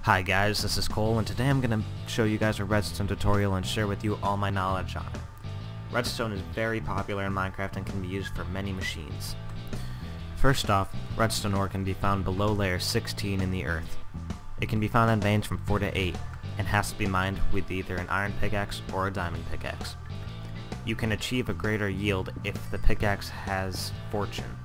Hi guys, this is Cole, and today I'm going to show you guys a redstone tutorial and share with you all my knowledge on it. Redstone is very popular in Minecraft and can be used for many machines. First off, redstone ore can be found below layer 16 in the earth. It can be found in veins from 4 to 8, and has to be mined with either an iron pickaxe or a diamond pickaxe. You can achieve a greater yield if the pickaxe has fortune.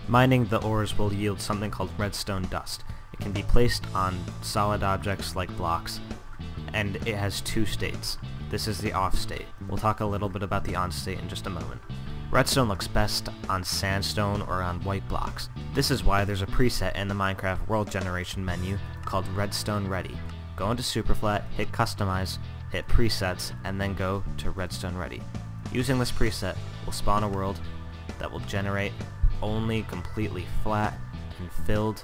Mining the ores will yield something called redstone dust. It can be placed on solid objects like blocks, and it has two states. This is the off state. We'll talk a little bit about the on state in just a moment. Redstone looks best on sandstone or on white blocks. This is why there's a preset in the Minecraft world generation menu called Redstone Ready. Go into Superflat, hit Customize, hit Presets, and then go to Redstone Ready. Using this preset will spawn a world that will generate only completely flat and filled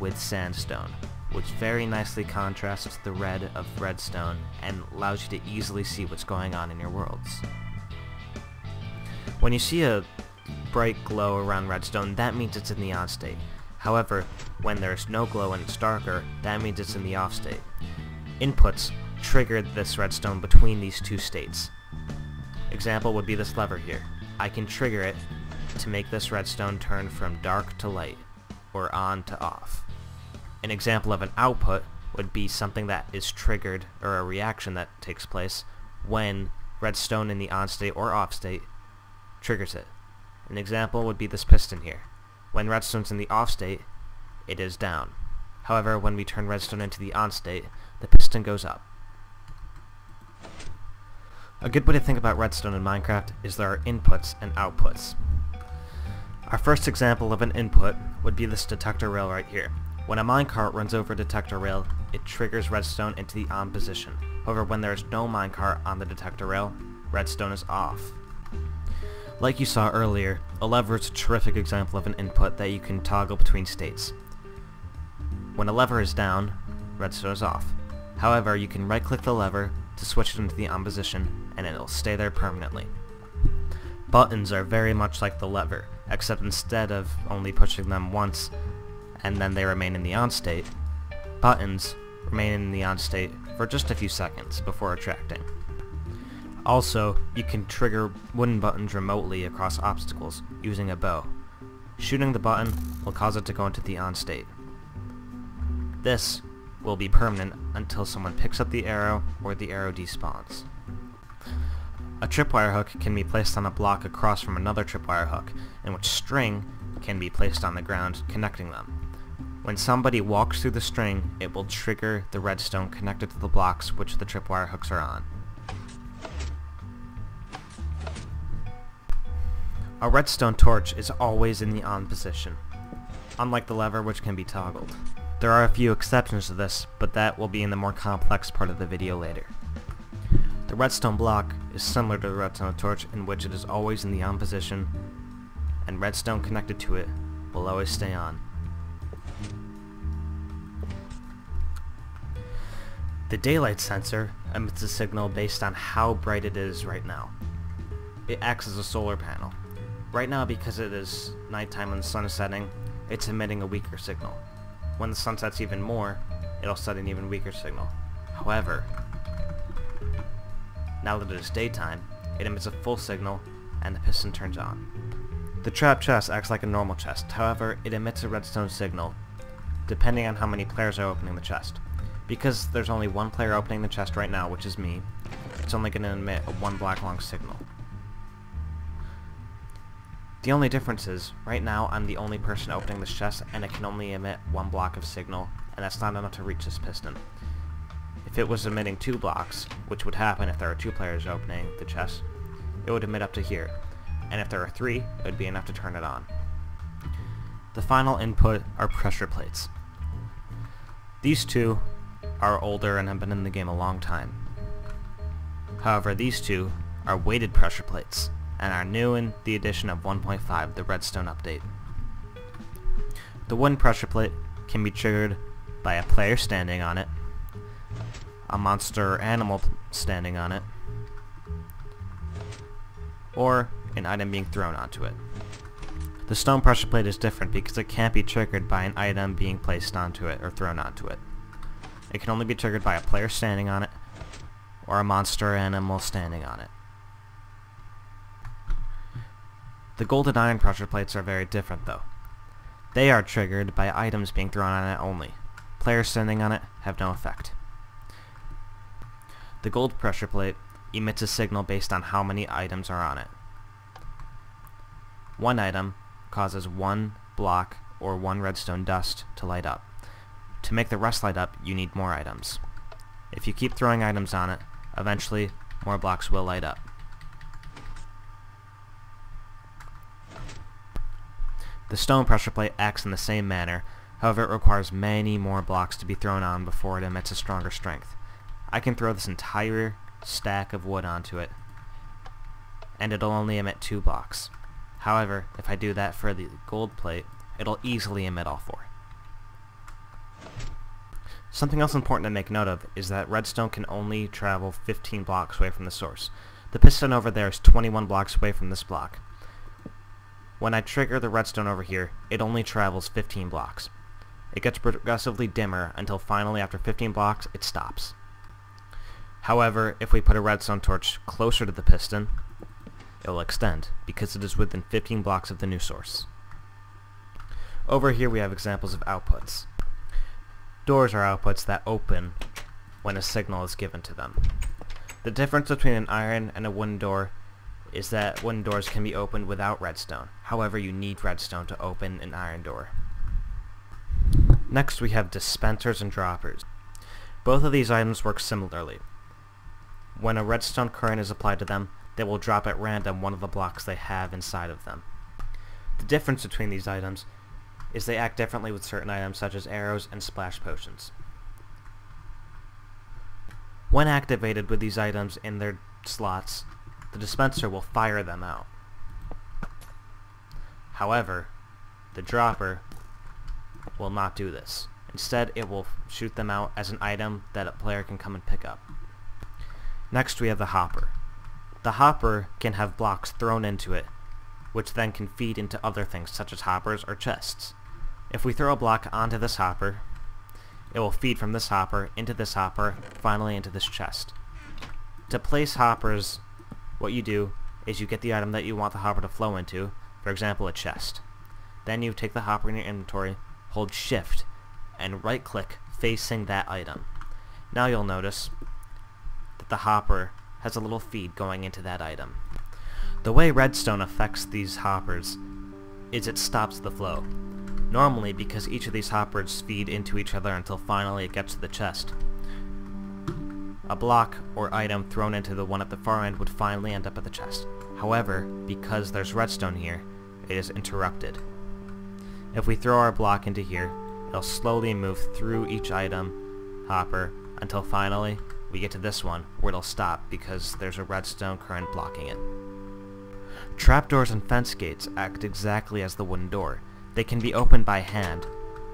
with sandstone, which very nicely contrasts the red of redstone and allows you to easily see what's going on in your worlds. When you see a bright glow around redstone, that means it's in the on state. However, when there's no glow and it's darker, that means it's in the off state. Inputs trigger this redstone between these two states. Example would be this lever here. I can trigger it to make this redstone turn from dark to light, or on to off. An example of an output would be something that is triggered, or a reaction that takes place, when redstone in the on state or off state triggers it. An example would be this piston here. When redstone's in the off state, it is down. However, when we turn redstone into the on state, the piston goes up. A good way to think about redstone in Minecraft is there are inputs and outputs. Our first example of an input would be this detector rail right here. When a minecart runs over a detector rail, it triggers redstone into the on position. However, when there is no minecart on the detector rail, redstone is off. Like you saw earlier, a lever is a terrific example of an input that you can toggle between states. When a lever is down, redstone is off. However, you can right-click the lever to switch it into the on position, and it will stay there permanently. Buttons are very much like the lever, except instead of only pushing them once and then they remain in the on state, buttons remain in the on state for just a few seconds before retracting. Also, you can trigger wooden buttons remotely across obstacles using a bow. Shooting the button will cause it to go into the on state. This will be permanent until someone picks up the arrow or the arrow despawns. A tripwire hook can be placed on a block across from another tripwire hook, in which string can be placed on the ground connecting them. When somebody walks through the string, it will trigger the redstone connected to the blocks which the tripwire hooks are on. A redstone torch is always in the on position, unlike the lever which can be toggled. There are a few exceptions to this, but that will be in the more complex part of the video later. The redstone block is similar to the redstone torch in which it is always in the on position, and redstone connected to it will always stay on. The daylight sensor emits a signal based on how bright it is right now. It acts as a solar panel. Right now, because it is nighttime and the sun is setting, it's emitting a weaker signal. When the sun sets even more, it'll set an even weaker signal. However, now that it is daytime, it emits a full signal and the piston turns on. The trap chest acts like a normal chest, however, it emits a redstone signal, depending on how many players are opening the chest. Because there's only one player opening the chest right now, which is me, it's only going to emit a 1 block long signal. The only difference is, right now I'm the only person opening this chest and it can only emit 1 block of signal, and that's not enough to reach this piston. If it was emitting 2 blocks, which would happen if there are 2 players opening the chest, it would emit up to here, and if there are 3, it would be enough to turn it on. The final input are pressure plates. These two are older and have been in the game a long time. However, these two are weighted pressure plates, and are new in the addition of 1.5, the Redstone update. The wooden pressure plate can be triggered by a player standing on it, a monster or animal standing on it, or an item being thrown onto it. The stone pressure plate is different because it can't be triggered by an item being placed onto it or thrown onto it. It can only be triggered by a player standing on it or a monster or animal standing on it. The gold and iron pressure plates are very different though. They are triggered by items being thrown on it only. Players standing on it have no effect. The gold pressure plate emits a signal based on how many items are on it. One item causes one block or one redstone dust to light up. To make the rest light up, you need more items. If you keep throwing items on it, eventually more blocks will light up. The stone pressure plate acts in the same manner, however it requires many more blocks to be thrown on before it emits a stronger strength. I can throw this entire stack of wood onto it, and it'll only emit 2 blocks. However, if I do that for the gold plate, it'll easily emit all 4. Something else important to make note of is that redstone can only travel 15 blocks away from the source. The piston over there is 21 blocks away from this block. When I trigger the redstone over here, it only travels 15 blocks. It gets progressively dimmer until finally after 15 blocks it stops. However, if we put a redstone torch closer to the piston, it will extend because it is within 15 blocks of the new source. Over here we have examples of outputs. Doors are outputs that open when a signal is given to them. The difference between an iron and a wooden door is that wooden doors can be opened without redstone. However, you need redstone to open an iron door. Next we have dispensers and droppers. Both of these items work similarly. When a redstone current is applied to them, they will drop at random one of the blocks they have inside of them. The difference between these items is they act differently with certain items such as arrows and splash potions. When activated with these items in their slots, the dispenser will fire them out. However, the dropper will not do this. Instead, it will shoot them out as an item that a player can come and pick up. Next we have the hopper. The hopper can have blocks thrown into it, which then can feed into other things such as hoppers or chests. If we throw a block onto this hopper, it will feed from this hopper, finally into this chest. To place hoppers, what you do is you get the item that you want the hopper to flow into, for example a chest. Then you take the hopper in your inventory, hold shift, and right click facing that item. Now you'll notice that the hopper has a little feed going into that item. The way redstone affects these hoppers is it stops the flow. Normally, because each of these hoppers feed into each other until finally it gets to the chest, a block or item thrown into the one at the far end would finally end up at the chest. However, because there's redstone here, it is interrupted. If we throw our block into here, it'll slowly move through each item hopper until finally we get to this one where it'll stop because there's a redstone current blocking it. Trapdoors and fence gates act exactly as the wooden door. They can be opened by hand,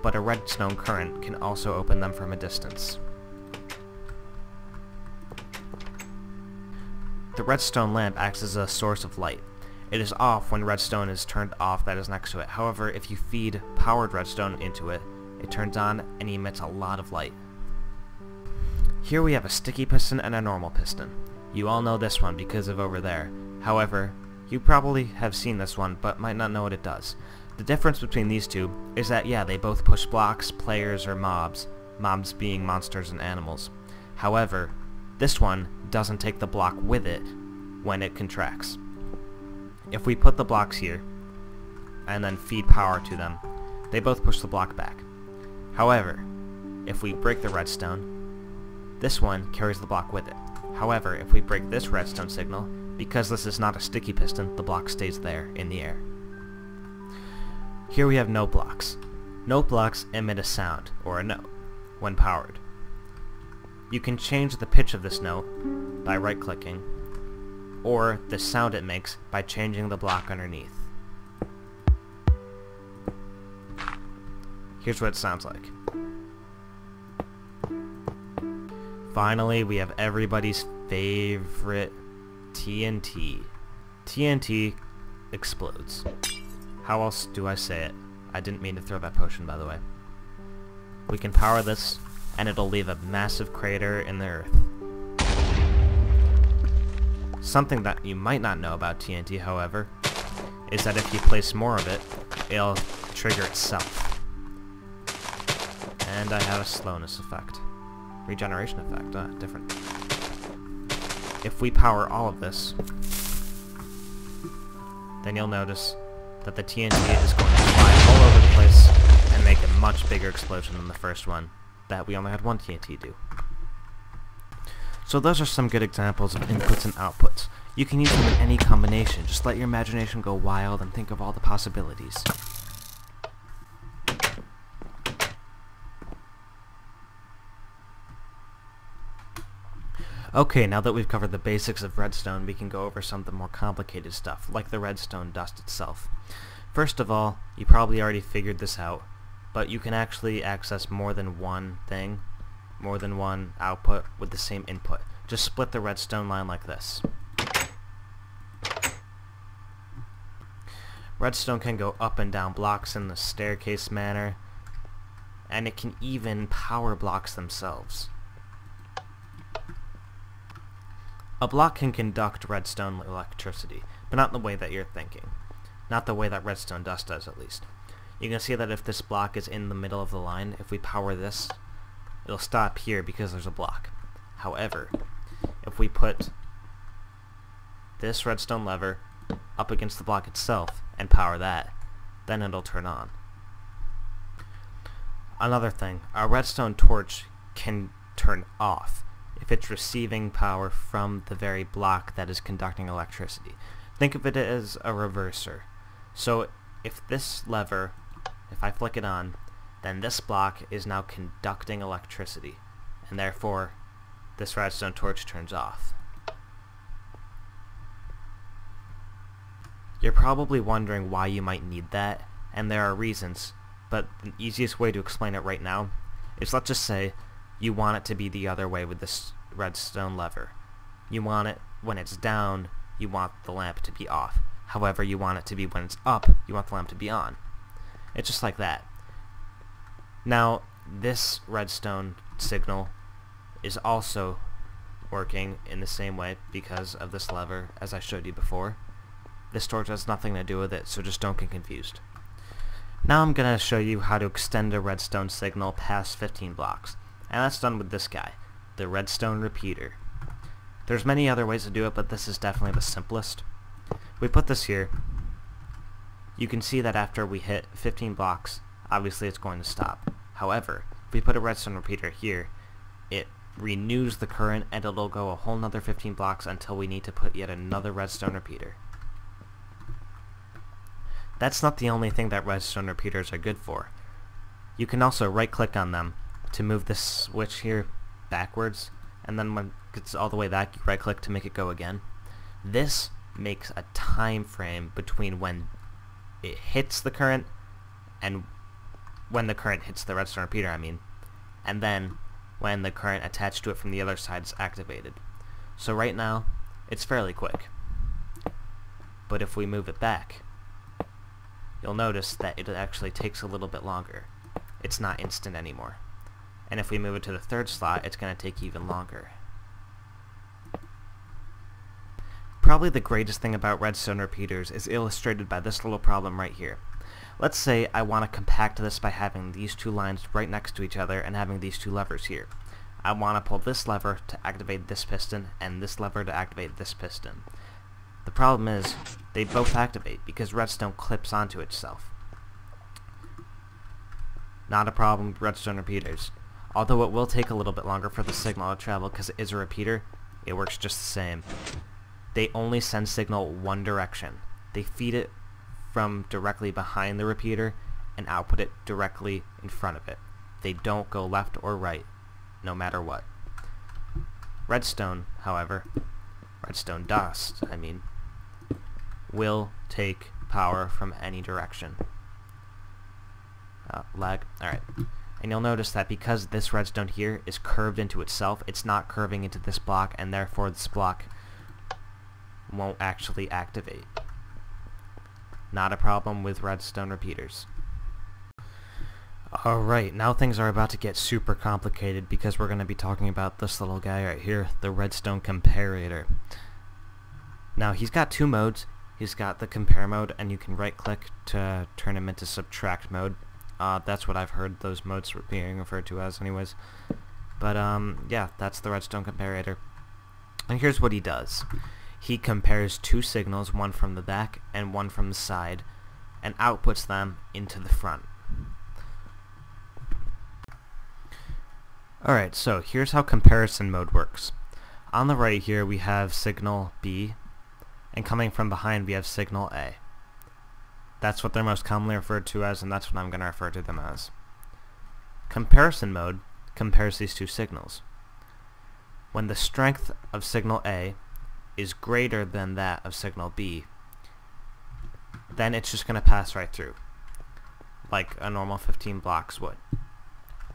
but a redstone current can also open them from a distance. The redstone lamp acts as a source of light. It is off when redstone is turned off that is next to it. However, if you feed powered redstone into it, it turns on and emits a lot of light. Here we have a sticky piston and a normal piston. You all know this one because of over there. However, you probably have seen this one but might not know what it does. The difference between these two is that yeah, they both push blocks, players, or mobs being monsters and animals. However, this one doesn't take the block with it when it contracts. If we put the blocks here and then feed power to them, they both push the block back. However, if we break the redstone, this one carries the block with it. However, if we break this redstone signal, because this is not a sticky piston, the block stays there in the air. Here we have note blocks. Note blocks emit a sound, or a note, when powered. You can change the pitch of this note by right-clicking, or the sound it makes by changing the block underneath. Here's what it sounds like. Finally, we have everybody's favorite TNT. TNT explodes. How else do I say it? I didn't mean to throw that potion, by the way. We can power this, and it'll leave a massive crater in the earth. Something that you might not know about TNT, however, is that if you place more of it, it'll trigger itself. And I have a slowness effect. Regeneration effect, different. If we power all of this, then you'll notice that the TNT is going to fly all over the place and make a much bigger explosion than the first one that we only had one TNT do. So those are some good examples of inputs and outputs. You can use them in any combination. Just let your imagination go wild and think of all the possibilities. Okay, now that we've covered the basics of redstone, we can go over some of the more complicated stuff, like the redstone dust itself. First of all, you probably already figured this out, but you can actually access more than one thing, more than one output with the same input. Just split the redstone line like this. Redstone can go up and down blocks in the staircase manner, and it can even power blocks themselves. A block can conduct redstone electricity, but not in the way that you're thinking. Not the way that redstone dust does, at least. You can see that if this block is in the middle of the line, if we power this, it'll stop here because there's a block. However, if we put this redstone lever up against the block itself and power that, then it'll turn on. Another thing, a redstone torch can turn off if it's receiving power from the very block that is conducting electricity. Think of it as a reverser. So if this lever, if I flick it on, then this block is now conducting electricity, and therefore this redstone torch turns off. You're probably wondering why you might need that, and there are reasons, but the easiest way to explain it right now is, let's just say you want it to be the other way with this redstone lever. You want it when it's down, you want the lamp to be off. However, you want it to be when it's up, you want the lamp to be on. It's just like that. Now, this redstone signal is also working in the same way because of this lever, as I showed you before. This torch has nothing to do with it, so just don't get confused. Now I'm going to show you how to extend a redstone signal past 15 blocks. And that's done with this guy, the redstone repeater. There's many other ways to do it, but this is definitely the simplest. We put this here. You can see that after we hit 15 blocks, obviously it's going to stop. However, if we put a redstone repeater here, it renews the current and it'll go a whole nother 15 blocks until we need to put yet another redstone repeater. That's not the only thing that redstone repeaters are good for. You can also right click on them to move this switch here backwards, and then when it gets all the way back, you right click to make it go again. This makes a time frame between when it hits the current and when the current hits the redstone repeater, and then when the current attached to it from the other side is activated. So right now, it's fairly quick. But if we move it back, you'll notice that it actually takes a little bit longer. It's not instant anymore. And if we move it to the third slot, it's going to take even longer. Probably the greatest thing about redstone repeaters is illustrated by this little problem right here. Let's say I want to compact this by having these two lines right next to each other and having these two levers here. I want to pull this lever to activate this piston and this lever to activate this piston. The problem is they both activate because redstone clips onto itself. Not a problem with redstone repeaters. Although it will take a little bit longer for the signal to travel because it is a repeater, it works just the same. They only send signal one direction. They feed it from directly behind the repeater and output it directly in front of it. They don't go left or right, no matter what. Redstone, however, redstone dust, will take power from any direction. Lag. Alright. And you'll notice that because this redstone here is curved into itself, it's not curving into this block, and therefore this block won't actually activate. Not a problem with redstone repeaters. Alright, now things are about to get super complicated because we're going to be talking about this little guy right here, the redstone comparator. Now he's got two modes. He's got the compare mode, and you can right click to turn him into subtract mode. That's what I've heard those modes being referred to as anyways. But yeah, that's the redstone comparator. And here's what he does. He compares two signals, one from the back and one from the side, and outputs them into the front. Alright, so here's how comparison mode works. On the right here we have signal B, and coming from behind we have signal A. That's what they're most commonly referred to as, and that's what I'm going to refer to them as. Comparison mode compares these two signals. When the strength of signal A is greater than that of signal B, then it's just going to pass right through, like a normal 15 blocks would.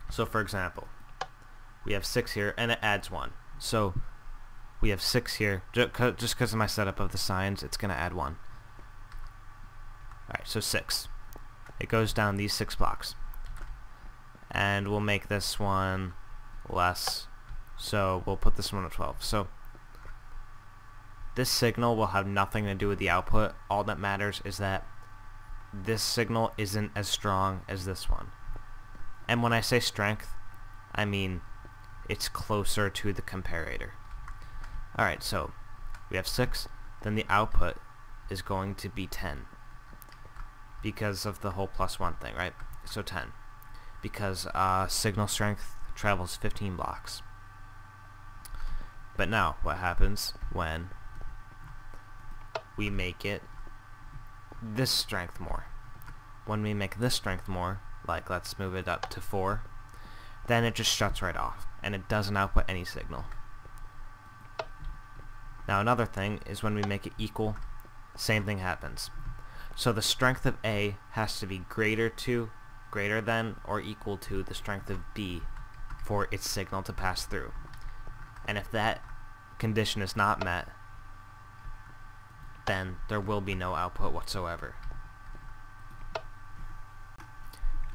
So for example, we have 6 here, and it adds 1. So we have 6 here. Just because of my setup of the signs, it's going to add 1. Alright, so 6. It goes down these 6 blocks. And we'll make this one less. So we'll put this one at 12. So this signal will have nothing to do with the output. All that matters is that this signal isn't as strong as this one. And when I say strength, I mean it's closer to the comparator. Alright, so we have 6, then the output is going to be 10 because of the whole +1 thing, right? So 10 because signal strength travels 15 blocks. But now what happens when we make it this strength more? When we make this strength more, like let's move it up to 4, then it just shuts right off and it doesn't output any signal. Now another thing is when we make it equal, same thing happens. So the strength of A has to be greater than or equal to the strength of B for its signal to pass through. And if that condition is not met, then there will be no output whatsoever.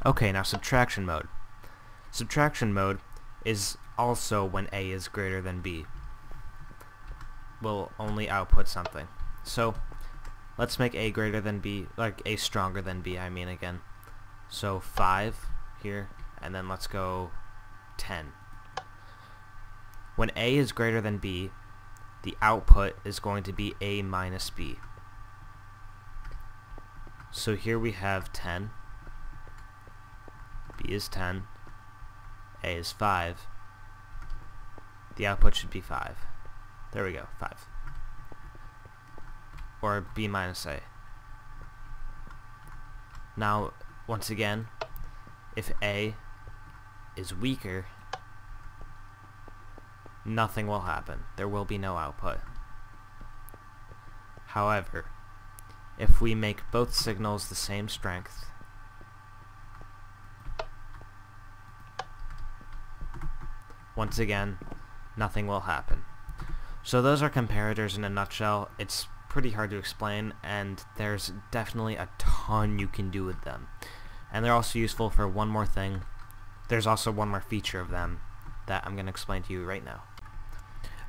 Okay, now subtraction mode. Subtraction mode is also when A is greater than B. Will only output something. So let's make A greater than B, like A stronger than B, I mean again. So 5 here, and then let's go 10. When A is greater than B, the output is going to be A minus B. So here we have 10. B is 10. A is 5. The output should be 5. There we go, 5. Or B minus A. Now, once again, if A is weaker, nothing will happen. There will be no output. However, if we make both signals the same strength, once again, nothing will happen. So those are comparators in a nutshell. It's pretty hard to explain, and there's definitely a ton you can do with them. And they're also useful for one more thing. There's also one more feature of them that I'm going to explain to you right now.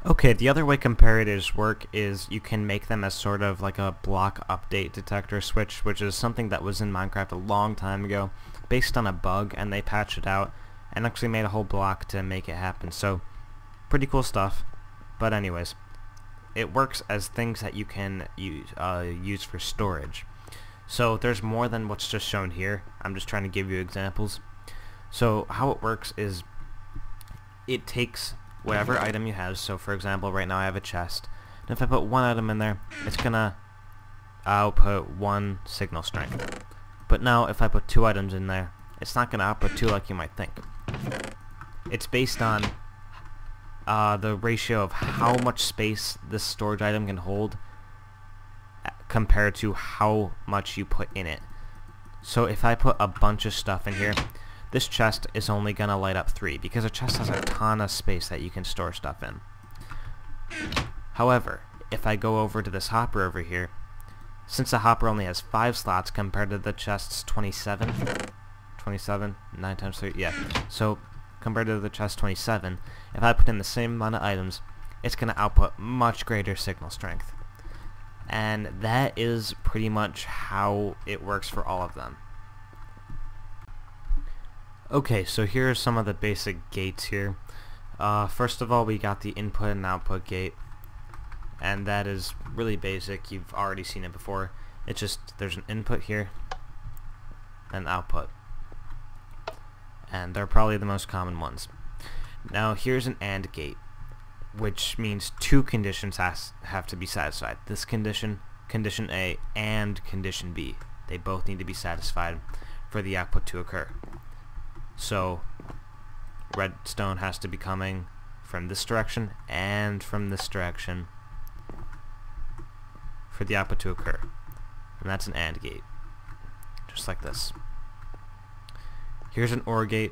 Okay, the other way comparators work is you can make them as sort of like a block update detector switch, which is something that was in Minecraft a long time ago, based on a bug, and they patched it out and actually made a whole block to make it happen. So, pretty cool stuff. But anyways, it works as things that you can use for storage. So there's more than what's just shown here. I'm just trying to give you examples. So how it works is it takes whatever item you have. So for example, right now I have a chest. And if I put one item in there, it's gonna output 1 signal strength. But now if I put 2 items in there, it's not gonna output 2 like you might think. It's based on the ratio of how much space this storage item can hold compared to how much you put in it. So if I put a bunch of stuff in here, this chest is only gonna light up 3 because a chest has a ton of space that you can store stuff in. However, if I go over to this hopper over here, Since the hopper only has 5 slots compared to the chest's 27, 9 times 3, yeah. So compared to the chest 27, if I put in the same amount of items, it's going to output much greater signal strength. And that is pretty much how it works for all of them. Okay, so here are some of the basic gates here. First of all, we got the input and output gate, and that is really basic. You've already seen it before. It's just there's an input here and output, and they're probably the most common ones. Now here's an AND gate, which means 2 conditions have to be satisfied. This condition A, and condition B. They both need to be satisfied for the output to occur. So redstone has to be coming from this direction and from this direction for the output to occur. And that's an AND gate, just like this. Here's an OR gate,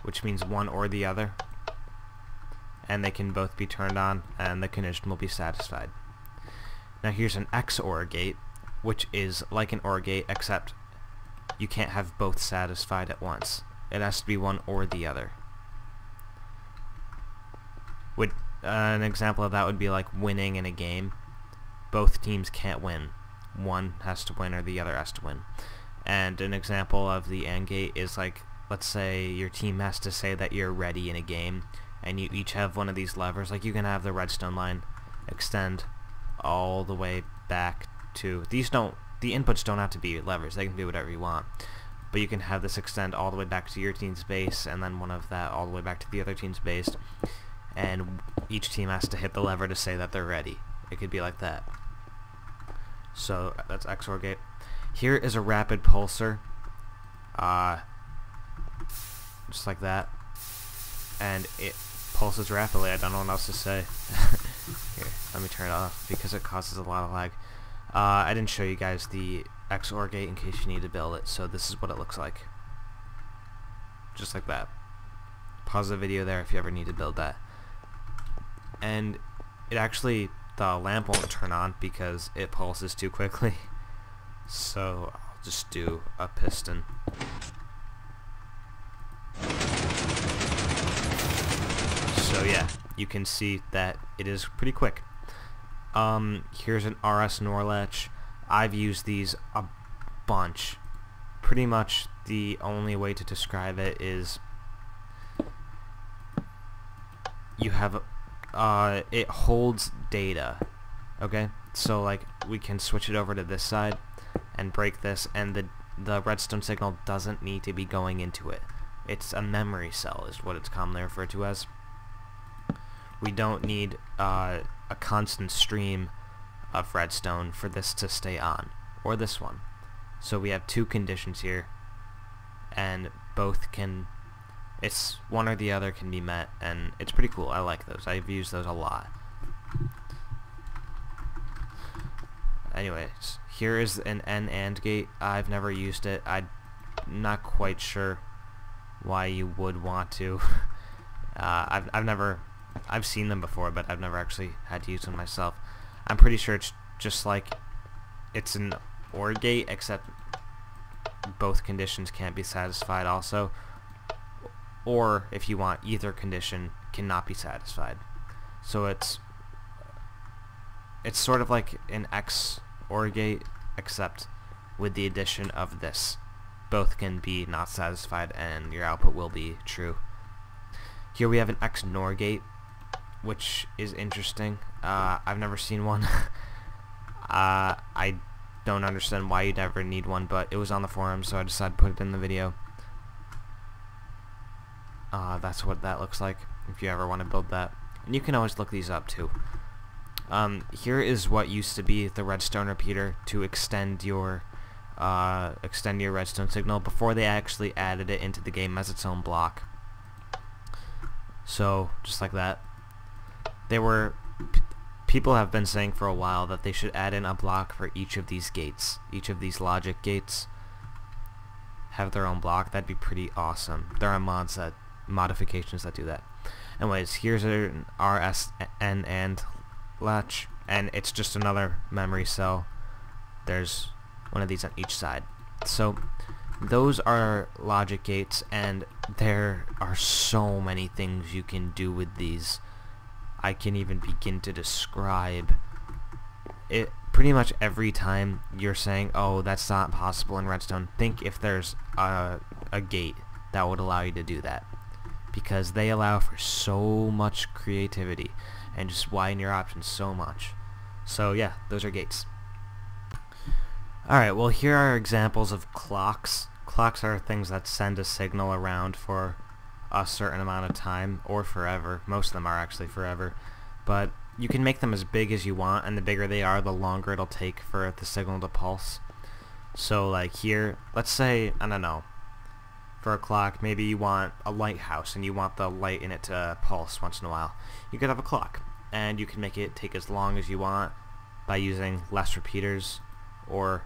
which means one or the other, and they can both be turned on and the condition will be satisfied. Now here's an XOR gate, which is like an OR gate, except you can't have both satisfied at once. It has to be one or the other. An example of that would be like winning in a game. Both teams can't win. One has to win or the other has to win. And an example of the AND gate is like, let's say your team has to say that you're ready in a game, and you each have one of these levers. Like you can have the redstone line extend all the way back to, the inputs don't have to be levers, they can be whatever you want, but you can have this extend all the way back to your team's base, and then one of that all the way back to the other team's base, and each team has to hit the lever to say that they're ready. It could be like that. So that's XOR gate. Here is a rapid pulsar, just like that, and it pulses rapidly. I don't know what else to say. Here, let me turn it off because it causes a lot of lag. I didn't show you guys the XOR gate in case you need to build it, so this is what it looks like. Just like that. Pause the video there if you ever need to build that. And it actually, the lamp won't turn on because it pulses too quickly. So I'll just do a piston. So yeah, you can see that it is pretty quick. Here's an RS NOR latch. I've used these a bunch. Pretty much the only way to describe it is you have it holds data. Okay, so like we can switch it over to this side and break this, and the redstone signal doesn't need to be going into it. It's a memory cell is what it's commonly referred to as. We don't need a constant stream of redstone for this to stay on, or this one. So we have 2 conditions here, and both can, it's one or the other can be met, and it's pretty cool. I like those. I've used those a lot. Anyways, here is an AND gate. I've never used it. I'm not quite sure why you would want to. I've seen them before, but I've never actually had to use them myself. I'm pretty sure it's just like it's an OR gate, except both conditions can't be satisfied also, or if you want, either condition cannot be satisfied. So it's sort of like an XOR gate, except with the addition of this. Both can be not satisfied and your output will be true. Here we have an XNOR gate, which is interesting. I've never seen one. I don't understand why you'd ever need one, but it was on the forum, so I decided to put it in the video. That's what that looks like, if you ever want to build that. And you can always look these up, too. Here is what used to be the redstone repeater to extend your redstone signal before they actually added it into the game as its own block. So, just like that. People have been saying for a while that they should add in a block for each of these gates. Each of these logic gates have their own block. That'd be pretty awesome. There are modifications that do that. Anyways, here's an RSN AND latch, and it's just another memory cell there's one of these on each side. So those are logic gates, and there are so many things you can do with these. I can even begin to describe it. Pretty much every time you're saying, oh, that's not possible in Redstone, think if there's a gate that would allow you to do that, because they allow for so much creativity and just widen your options so much. So yeah, those are gates. Alright, well, here are examples of clocks. Clocks are things that send a signal around for a certain amount of time, or forever. Most of them are actually forever. But you can make them as big as you want, and the bigger they are, the longer it'll take for the signal to pulse. So like here, let's say, I don't know, for a clock, maybe you want a lighthouse and you want the light in it to pulse once in a while. You could have a clock, and you can make it take as long as you want by using less repeaters, or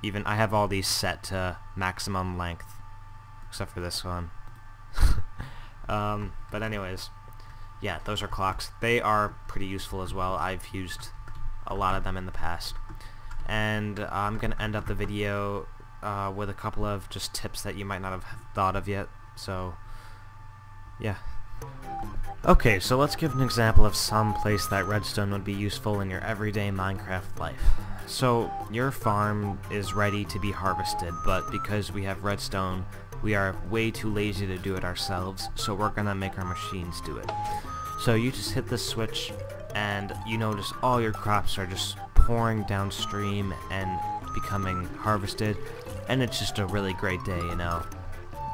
even, I have all these set to maximum length, except for this one. But anyways, yeah, those are clocks. They are pretty useful as well. I've used a lot of them in the past. And I'm going to end up the video with a couple of just tips that you might not have thought of yet. So, yeah. Okay, so let's give an example of some place that redstone would be useful in your everyday Minecraft life. So, your farm is ready to be harvested, but because we have redstone, we are way too lazy to do it ourselves, so we're gonna make our machines do it. So you just hit this switch, and you notice all your crops are just pouring downstream and becoming harvested, and it's just a really great day, you know.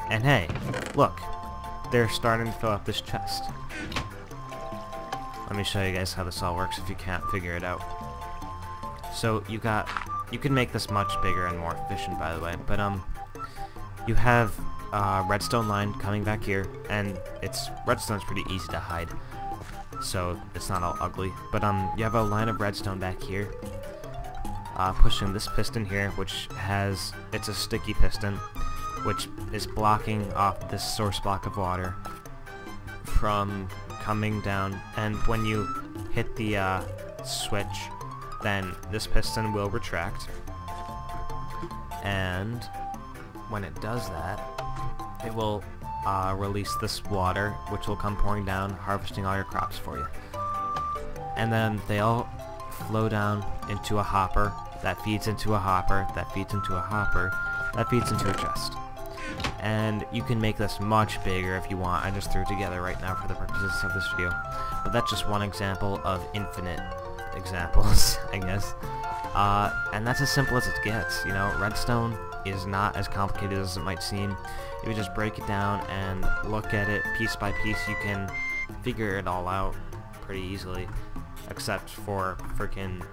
And hey, look, they're starting to fill up this chest. Let me show you guys how this all works if you can't figure it out. So you can make this much bigger and more efficient, by the way, but you have redstone line coming back here, and redstone's pretty easy to hide, so it's not all ugly. But you have a line of redstone back here, pushing this piston here, which it's a sticky piston, which is blocking off this source block of water from coming down. And when you hit the switch, then this piston will retract, and when it does that, it will release this water, which will come pouring down, harvesting all your crops for you. And then they all flow down into a hopper, that feeds into a hopper, that feeds into a hopper, that feeds into a chest. And you can make this much bigger if you want. I just threw it together right now for the purposes of this video. But that's just one example of infinite examples, I guess. And that's as simple as it gets, you know. Redstone is not as complicated as it might seem. If you just break it down and look at it piece by piece, you can figure it all out pretty easily, except for freaking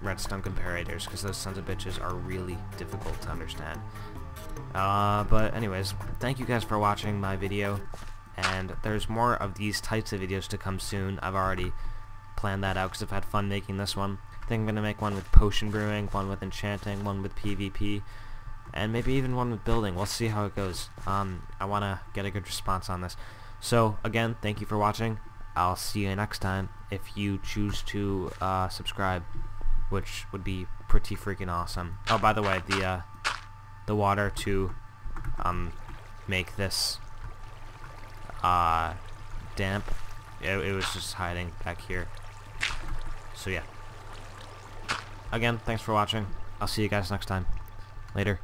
redstone comparators, because those sons of bitches are really difficult to understand. But anyways, thank you guys for watching my video, and there's more of these types of videos to come soon. I've already planned that out because I've had fun making this one. I think I'm going to make one with potion brewing, one with enchanting, one with PvP, and maybe even one with building. We'll see how it goes. I want to get a good response on this. So again, thank you for watching. I'll see you next time if you choose to subscribe, which would be pretty freaking awesome. Oh, by the way, the water to make this damp, it was just hiding back here. So yeah. Again, thanks for watching. I'll see you guys next time. Later.